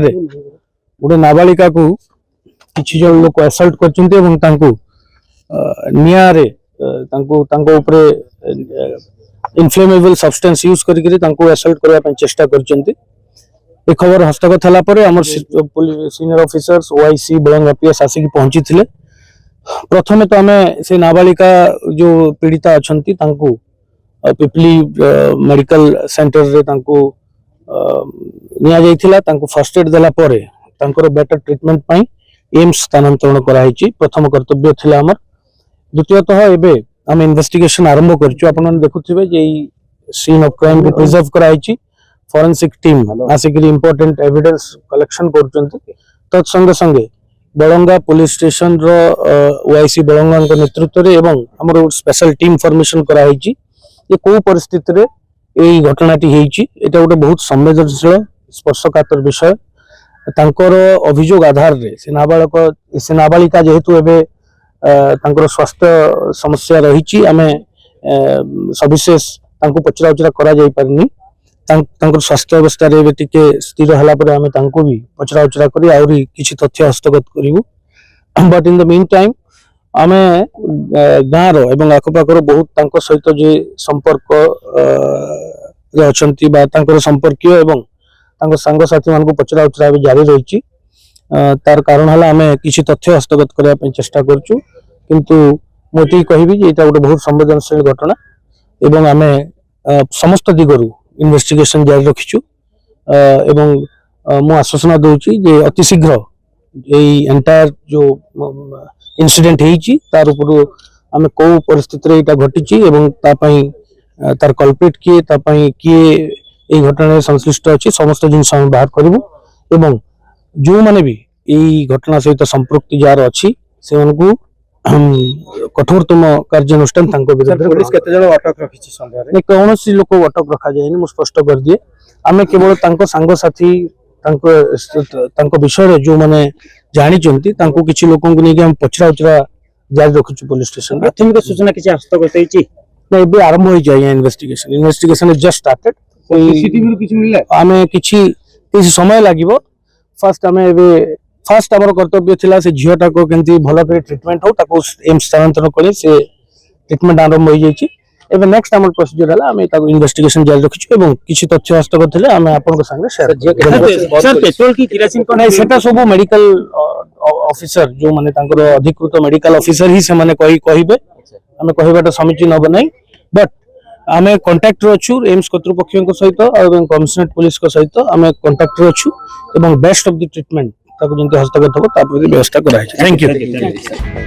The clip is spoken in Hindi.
गोटे नाबालिका को किसी जन लोक असल्ट कर इनफ्लेमेबल सब्सटेंस यूज करके असल्ट करने चेष्टा कर खबर हस्तगत है सीनियर ऑफिसर्स ओआईसी बेलंगा पीएस आसिक पहुंची थे। प्रथमे तो आम से नाबालिका जो पीड़िता अच्छा पिपली मेडिकल सेंटर रे फर्स्ट एड देला बेटर ट्रीटमेंट पाई एम्स स्थानांतरण कराई प्रथम कर्तव्य थिला हमर। द्वितीयतः एबे आम इन्वेस्टिगेशन आरंभ करछु। आपन देखुथिबे जे सीन ऑफ क्राइम को प्रिजर्व कराई फॉरेंसिक टीम आसिक इंपोर्टेंट एविडेंस कलेक्शन करछन्ते। तत्संगे संगे बेलंगा पुलिस स्टेशन रो ओआईसी बेलंगा नेतृत्व रे एवं हमर स्पेशल टीम फॉर्मेशन कराई ये को परिस्थिति रे एई घटनाटी हेची एटा गोटे बहुत संवेदनशील स्पर्शकातर विषय। तांकर अभियोग आधार रे से नाबालिका जेहेतु एबे तांकर स्वास्थ्य समस्या रही आमे सविशेष तांको पचरा उचरा करा जाई परनी। तांकर स्वास्थ्य अवस्था रे टिके स्थिर हला पर आमे तांको भी पचरा उचरा करी आउरी किछि तथ्य हस्तगत करिवु। But in the mean time आमे गाँव एवं आखपाखर बहुत तांको सहित जे संपर्क रे अछंती बा तांकर संपर्कीय एवं तांको संग साथी मान को पचरा उचरा भी जारी रही तार कारण हला आमे किछि तथ्य हस्तगत करबा पे चेष्टा करछु। किंतु मोती कहबी जे एटा गोटे बहुत संवेदनशील घटना एवं आमे समस्त दिगरु इन्वेस्टिगेशन जारी रखिछु एवं मु आश्वासन दउची जे अति शीघ्र एई एंटायर जो इंसिडेंट हेची तार ऊपर आमे को परिस्थिति रे एटा घटिची एवं ता पई तार कल्प्रिट किए ता पई किए एई घटना संश्लिष्ट अछि समस्त जिंस हम बाहर करिवु एवं जो माने भी एई घटना सहित संपृक्ति जार अछि से मानकु कठोरतम कार्यानुष्ठान तांको विरुद्ध। पुलिस केते जण अटक रखिछि संध्या रे कौन सी लोक अटक रखा जायनि मु स्पष्ट कर दिए। आमे केवल तांको संग साथी तांको विषय रे जो माने जानि चंती तांको किछि लोकन को नेकी हम पचरा उचरा जारी रखिछु पुलिस स्टेशन। प्राथमिक सूचना किछि हस्तगत होईछि नै बे आरंभ होई जाय investigation is just started. CCTV रो किछि मिलला आमे किछि समय लागिवो। फर्स्ट आमे फर्स्ट आमर कर्तव्य थिला से झियोटा को केंती भलो पे ट्रीटमेंट हो ताको एम्स स्थानांतरण कले से ट्रीटमेंट आरंभ होई जायछि। एबे नेक्स्ट आमर प्रोसीजर हला आमे ताको इन्वेस्टिगेशन जारी रखिछु एवं किछि तथ्य हस्तगत थिले आमे आपन को संगे शेयर सर पेट्रोल की किरोसिन कोन नै सेटा सब मेडिकल ऑफिसर जो माने तांकर अधिकृत मेडिकल ऑफिसर ही से माने कहिबे आमे कहिबाटा समीचीन हो नै। बट आमे कांटेक्ट रो छु एम्स कर्तृपक्षक सहित एवं कमिशनरेट पुलिस को सहित आमे कांटेक्ट रो छु एवं बेस्ट ऑफ द ट्रीटमेंट ताको जंते हस्तगत हो तापर व्यवस्था करा है। Thank you.